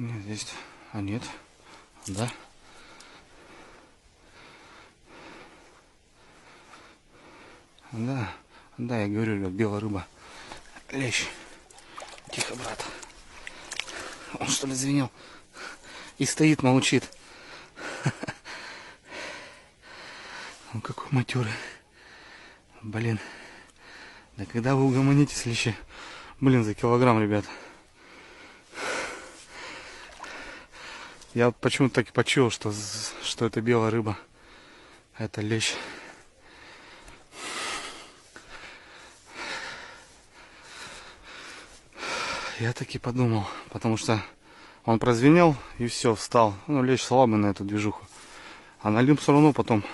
Нет, здесь... А нет. Да. Да. Да, я говорю, ребят, белая рыба. Лещ. Тихо, брат. Он что ли звенел? И стоит, молчит. Он какой матерый. Блин. Да когда вы угомонитесь, лещи? Блин, за килограмм, ребят. Я почему-то так и почуял, что это белая рыба. Это лещ. Я так и подумал, потому что он прозвенел и все, встал. Ну, лещ слабый на эту движуху. А налим все равно потом